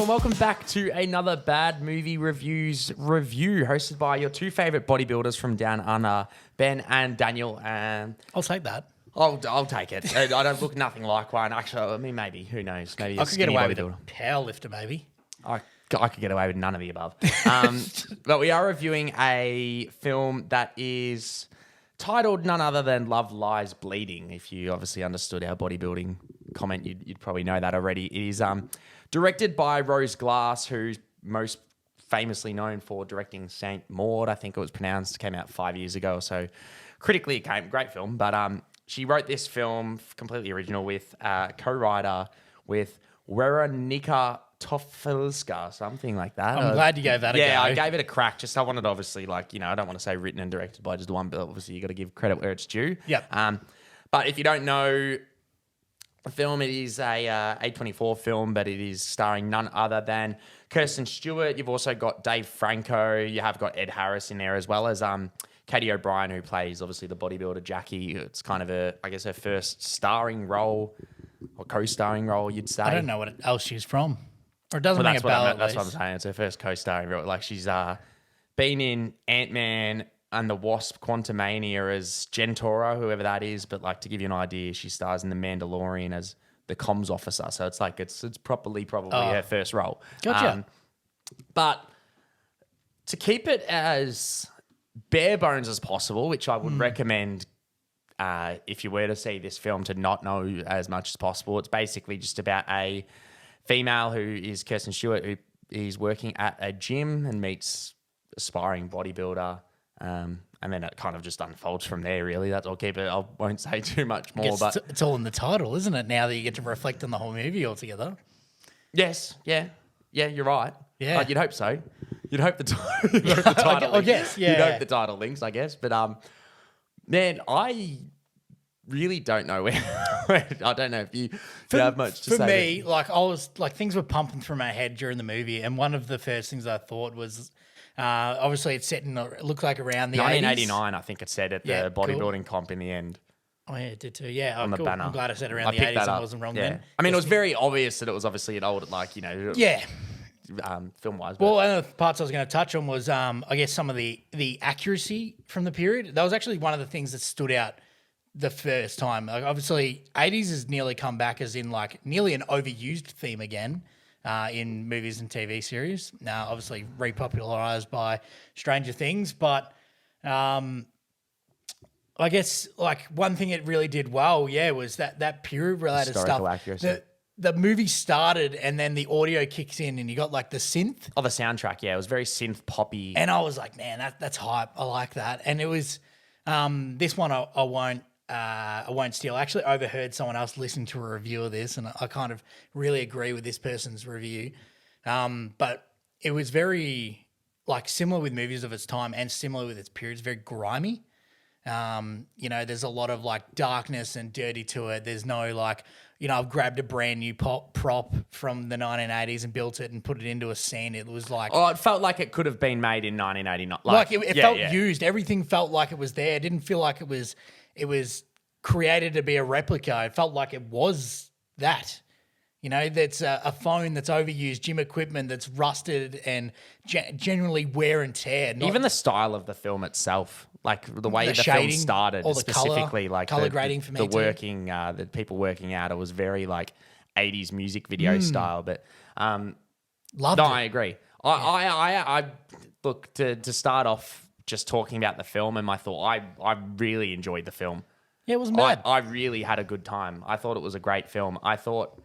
and welcome back to another Bad Movie Reviews review hosted by your two favourite bodybuilders from Down Under, Ben and Daniel. And I'll take that. I'll take it. I don't look nothing like one. Actually, I mean, maybe. Who knows? Maybe I a could get skinny away with a bodybuilder. power lifter, maybe. I could get away with none of the above. But we are reviewing a film that is titled none other than Love Lies Bleeding. If you obviously understood our bodybuilding comment, you'd probably know that already. It is directed by Rose Glass, who's most famously known for directing Saint Maud, I think it was pronounced, came out 5 years ago or so. Critically, it came great film, but she wrote this film completely original with co-writer with Weronika Tofelska, something like that. I'm glad you gave that a go. Yeah, I gave it a crack. Just I wanted, obviously, I don't want to say written and directed by just one, but obviously you got to give credit where it's due. Yep. But if you don't know the film, it is a A24 film, but it is starring none other than Kirsten Stewart. You've also got Dave Franco. You have got Ed Harris in there, as well as Katie O'Brien, who plays obviously the bodybuilder Jackie. It's kind of her first starring role or co-starring role, you'd say. I don't know what else she's from. Or it doesn't Well, ring a bell. that's what I'm saying. It's her first co-starring role. Like, she's been in Ant-Man and the Wasp: Quantumania as Gentora, whoever that is. But to give you an idea, she stars in The Mandalorian as the comms officer. So it's it's probably her first role. Gotcha. But to keep it as bare bones as possible, which I would recommend if you were to see this film to not know as much as possible. It's basically just about a female who is Kirsten Stewart, who is working at a gym and meets aspiring bodybuilder. And then it kind of just unfolds from there, really. That's all. I won't say too much more. But it's all in the title, isn't it? Now that you get to reflect on the whole movie altogether. yes, yeah, you're right. Yeah. You'd hope so. You'd hope the title. I guess, yeah. You'd hope the title links, I guess. But man, I really don't know where. I don't know if you have much to say. For me, I was things were pumping through my head during the movie, and one of the first things I thought was, obviously it's set in, it looked like around the 1989, 80s. I think it said at the bodybuilding cool. comp in the end. Oh yeah, it did too. Yeah, on the cool. banner. I'm glad I said around the 80s. I wasn't wrong then. I mean, it was very obvious that it was obviously an old, yeah. Film-wise. Well, one of the parts I was going to touch on was, I guess, some of the accuracy from the period. That was actually one of the things that stood out the first time. Obviously, 80s has nearly come back as in nearly an overused theme again in movies and TV series. Now, obviously, repopularized by Stranger Things, but I guess one thing it really did well, was that period related Historical stuff. accuracy. The movie started and then the audio kicks in and you got the synth. Oh, the soundtrack, yeah. It was very synth poppy. And I was like, man, that's hype. I like that. And it was this one I won't steal. I actually overheard someone else listen to a review of this and I kind of really agree with this person's review. But it was very similar with movies of its time and similar with its period. It's very grimy. There's a lot of darkness and dirty to it. There's no I've grabbed a brand new prop from the 1980s and built it and put it into a scene. It was it felt like it could have been made in 1989. It felt used. Everything felt like it was there. It didn't feel like it was created to be a replica. It felt like it was that. That's a phone that's overused, gym equipment that's rusted and genuinely wear and tear. Even the style of the film itself, the way the shading, film started, all the specifically, color grading for me the too. working, the people working out, it was very 80s music video style. But Loved it. I agree. I look to start off just talking about the film and my thought. I really enjoyed the film. Yeah, it wasn't bad. I really had a good time. I thought it was a great film. I thought,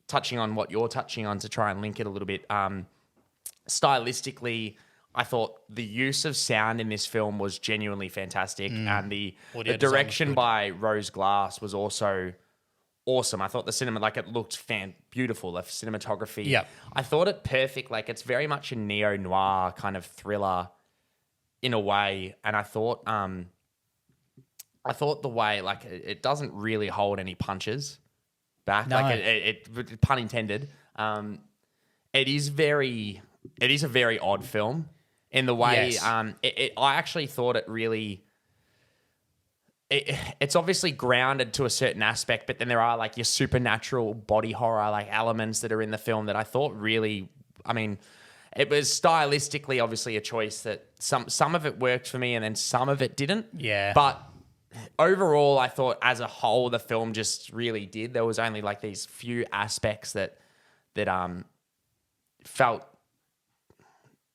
touching on what you're touching on to try and link it a little bit, stylistically, I thought the use of sound in this film was genuinely fantastic, and the direction by Rose Glass was also awesome. I thought the cinema, it looked beautiful. The cinematography, yeah. I thought it perfect. It's very much a neo-noir kind of thriller in a way, and I thought the way it doesn't really hold any punches back. No. It pun intended. It is a very odd film in the way. Yes. I actually thought it really it's obviously grounded to a certain aspect, but then there are like your supernatural body horror like elements that are in the film that I thought really, I mean, it was stylistically obviously a choice that some of it worked for me and then some of it didn't. Yeah. But overall, I thought as a whole the film just really did. There was only like these few aspects that felt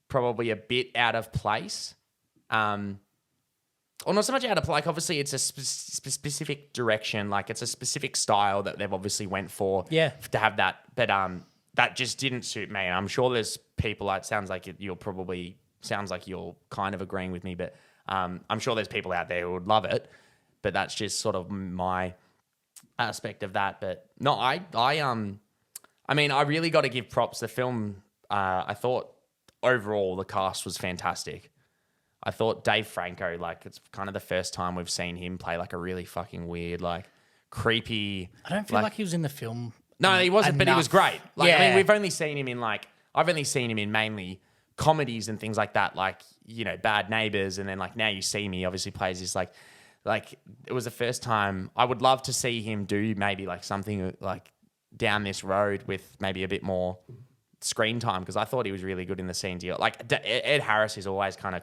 probably a bit out of place. Or not so much out of like obviously it's a specific direction, like it's a specific style that they've obviously went for to have that, but that just didn't suit me. I'm sure there's people. It sounds like you're kind of agreeing with me, but I'm sure there's people out there who would love it. But that's just sort of my aspect of that. But no, I mean, I really got to give props. The film, I thought overall the cast was fantastic. I thought Dave Franco, like, it's kind of the first time we've seen him play like a really fucking weird, like, creepy. I don't feel like he was in the film. No, he wasn't, but he was enough. great. Like, I mean, Yeah. I've only seen him in mainly comedies and things like that, like, you know, Bad Neighbors, and then like Now You See Me obviously plays this like it was the first time. I would love to see him do maybe like something like down this road with maybe a bit more screen time, because I thought he was really good in the scenes. Like Ed Harris is always kind of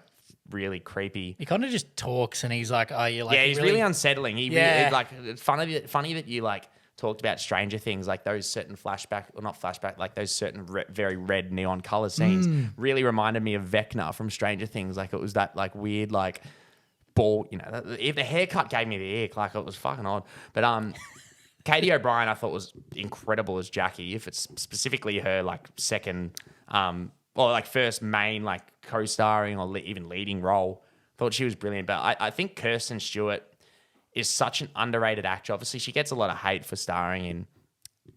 really creepy. He kind of just talks and he's like, oh, you're like, Yeah, he's really unsettling. Yeah. Like, it's funny that you like talked about Stranger Things, like those certain like those certain very red neon color scenes really reminded me of Vecna from Stranger Things. Like it was that like weird like ball, you know. If the haircut gave me the ick, like it was fucking odd. But Katie O'Brien I thought was incredible as Jackie. If it's specifically her like second or like first main like co-starring or even leading role, thought she was brilliant. But I think Kirsten Stewart is such an underrated actor. Obviously, she gets a lot of hate for starring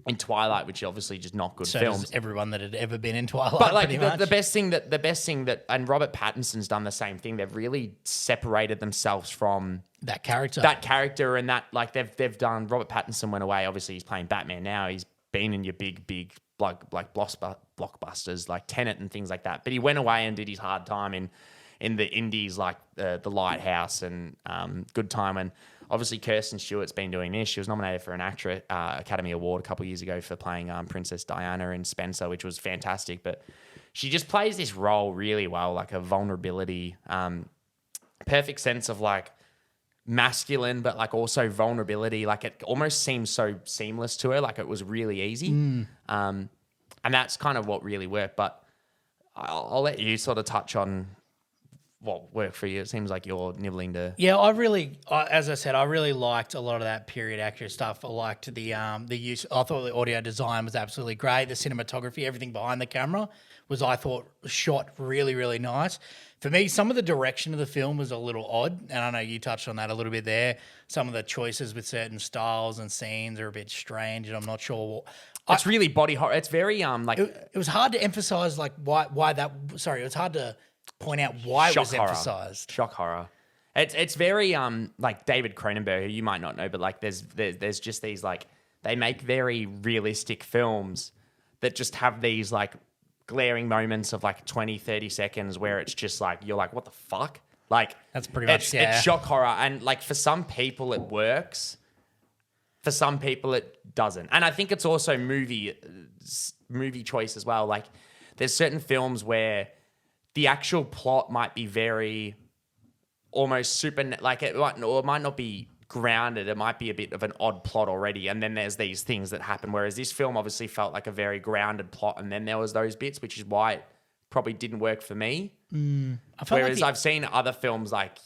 in Twilight, which obviously just not good so films. does everyone that had ever been in Twilight. But like pretty much. the best thing that, and Robert Pattinson's done the same thing. They've really separated themselves from that character. and that like they've done. Robert Pattinson went away. Obviously, he's playing Batman now. He's been in your big like blockbusters like Tenet and things like that. But he went away and did his hard time in the indies like The Lighthouse and Good Time. And obviously Kirsten Stewart's been doing this. She was nominated for an Academy Award a couple of years ago for playing Princess Diana in Spencer, which was fantastic. But she just plays this role really well, like a vulnerability, perfect sense of like masculine, but like also vulnerability. Like it almost seems so seamless to her. Like it was really easy. And that's kind of what really worked. But I'll let you sort of touch on what worked for you. It seems like you're nibbling to. Yeah, as I said, I really liked a lot of that period accurate stuff. I liked the use. I thought the audio design was absolutely great. The cinematography, everything behind the camera was, I thought, shot really, really nice. For me, some of the direction of the film was a little odd, and I know you touched on that a little bit there. Some of the choices with certain styles and scenes are a bit strange, and I'm not sure. It's really body horror. It's very like It was hard to emphasize like why that. Sorry, it was hard to point out why it was horror. emphasized. Shock horror. It's very like David Cronenberg, who you might not know, but like there's just these like, they make very realistic films that just have these like glaring moments of like 20, 30 seconds where it's just like, you're like, what the fuck? Like That's pretty much, yeah. It's shock horror. And like for some people it works. For some people it doesn't. And I think it's also movie choice as well. Like there's certain films where the actual plot might be very almost super, like it might not be grounded. It might be a bit of an odd plot already. And then there's these things that happen. Whereas this film obviously felt like a very grounded plot. And then there was those bits, which is why it probably didn't work for me. Whereas I've seen other films like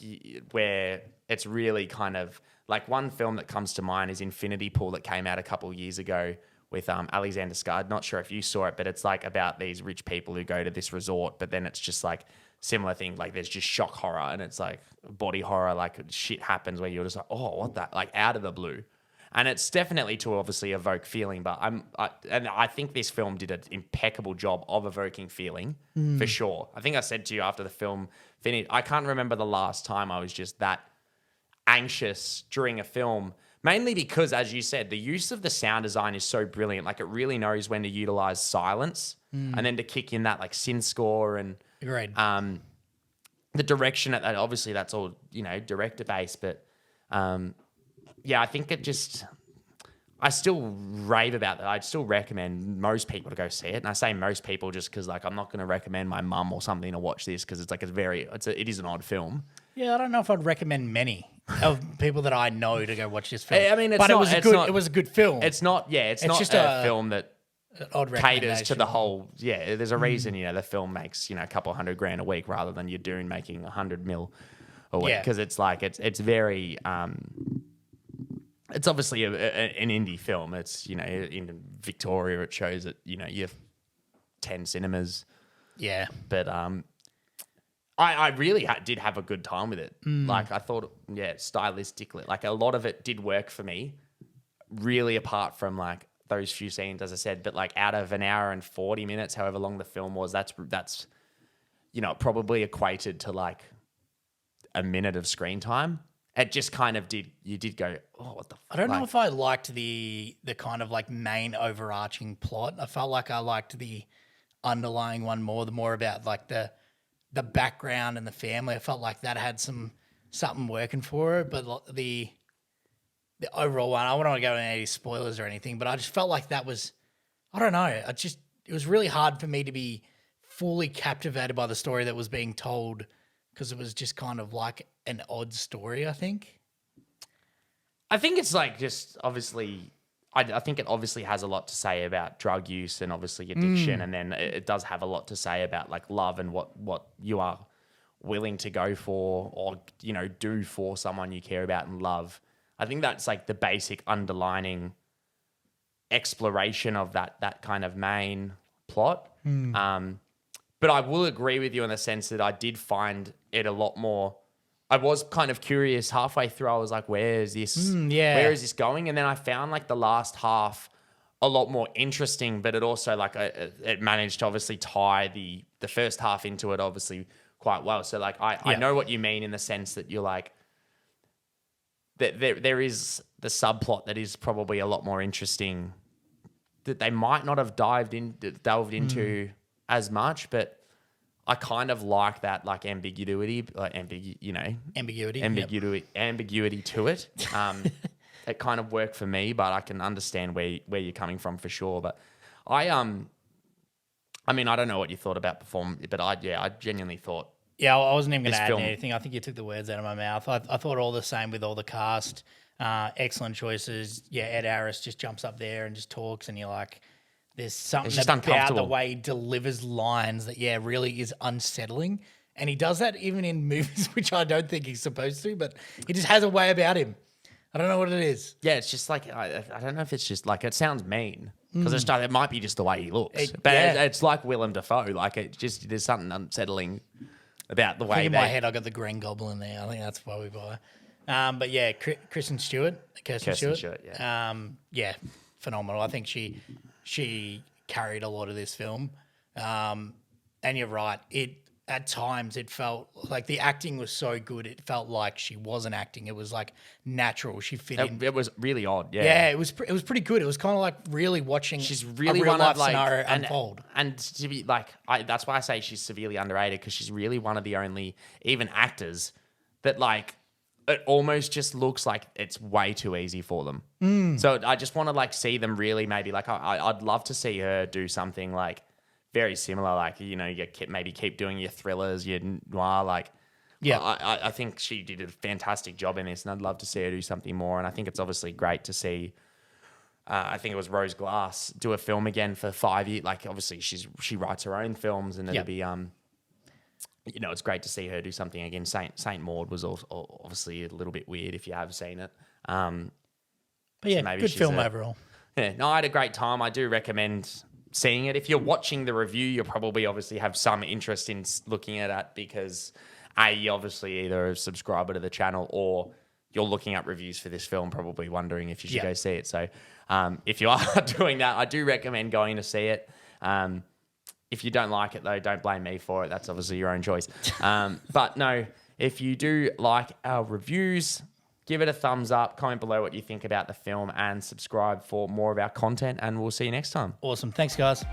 where it's really kind of like, one film that comes to mind is Infinity Pool that came out a couple of years ago with Alexander Skarsgård. Not sure if you saw it, but it's like about these rich people who go to this resort, but then it's just like similar thing. Like there's just shock horror and it's like body horror, like shit happens where you're just like, oh, what that? Like out of the blue. And it's definitely to obviously evoke feeling, but I think this film did an impeccable job of evoking feeling for sure. I think I said to you after the film finished, I can't remember the last time I was just that anxious during a film. Mainly because, as you said, the use of the sound design is so brilliant. Like it really knows when to utilize silence and then to kick in that like synth score and Agreed. the direction at that. Obviously, that's all, you know, director based, but Yeah, I think I still rave about that. I'd still recommend most people to go see it. And I say most people just because, like, I'm not going to recommend my mum or something to watch this because it's like it is an odd film. Yeah, I don't know if I'd recommend many of people that I know to go watch this film. I mean, it was a good film. It's not just a film that odd caters to the recommendation. whole. Yeah, there's a reason, the film makes, a couple $100,000 a week rather than your Dune making 100 mil a week. Yeah. Because it's like, it's very, it's obviously an indie film. It's, in Victoria, it shows that, you have 10 cinemas. Yeah. But I really did have a good time with it. Like, I thought, stylistically, like, a lot of it did work for me, really, apart from, like, those few scenes, as I said. But, like, out of an hour and 40 minutes, however long the film was, that's probably equated to, like, a minute of screen time. It just kind of you did go, oh, what the fuck? I don't know if I liked the kind of like main overarching plot. I felt like I liked the underlying one more, the more about like the background and the family. I felt like that had something working for it, but the overall one, I don't want to go into any spoilers or anything, but I just felt like that was, I don't know. It was really hard for me to be fully captivated by the story that was being told because it was just kind of like an odd story, I think. I think it's like just obviously, I think it obviously has a lot to say about drug use and obviously addiction. And then it does have a lot to say about like love and what you are willing to go for or, do for someone you care about and love. I think that's like the basic underlining exploration of that kind of main plot. But I will agree with you in the sense that I did find it a lot more. I was kind of curious halfway through. I was like, where is this? Where is this going? And then I found like the last half a lot more interesting, but it also like it managed to obviously tie the first half into it obviously quite well. So like I know what you mean in the sense that you're like, that there is the subplot that is probably a lot more interesting that they might not have delved into as much, but I kind of like that like ambiguity, ambiguity to it. It kind of worked for me, but I can understand where you're coming from for sure. But I mean, I don't know what you thought about perform, but I genuinely thought. Yeah, I wasn't even going to add film- anything. I think you took the words out of my mouth. I thought all the same with all the cast. Excellent choices. Yeah, Ed Harris just jumps up there and just talks, and you're like, there's something just about the uncomfortable. way he delivers lines that, really is unsettling. And he does that even in movies, which I don't think he's supposed to, but he just has a way about him. I don't know what it is. Yeah, it's just like, I don't know if it's just like, it sounds mean because it might be just the way he looks. It's like Willem Dafoe. Like there's something unsettling about the I way think in my head I got the Green Goblin there. I think that's why we buy. But yeah, Kirsten Stewart. Yeah, phenomenal. I think she carried a lot of this film. And you're right. At times it felt like the acting was so good. It felt like she wasn't acting. It was like natural. She fit in. It was really odd. Yeah. Yeah, it was pretty good. It was kind of like really watching She's really a real one life of like scenario unfold. And to be like, that's why I say she's severely underrated because she's really one of the only even actors that like it almost just looks like it's way too easy for them. So I just want to like see them really maybe like I'd love to see her do something like very similar, like you maybe keep doing your thrillers, your noir, like. Yeah, I think she did a fantastic job in this, and I'd love to see her do something more. And I think it's obviously great to see. I think it was Rose Glass do a film again for 5 years. Like obviously she writes her own films, and it'll be it's great to see her do something again. Saint Maud was also obviously a little bit weird if you have seen it. But yeah, so good film overall. Yeah, no, I had a great time. I do recommend seeing it. If you're watching the review, you'll probably obviously have some interest in looking at it because you obviously either a subscriber to the channel or you're looking up reviews for this film, probably wondering if you should go see it. So if you are doing that, I do recommend going to see it. If you don't like it, though, don't blame me for it. That's obviously your own choice. But no, if you do like our reviews, give it a thumbs up, comment below what you think about the film, and subscribe for more of our content. And we'll see you next time. Awesome. Thanks, guys.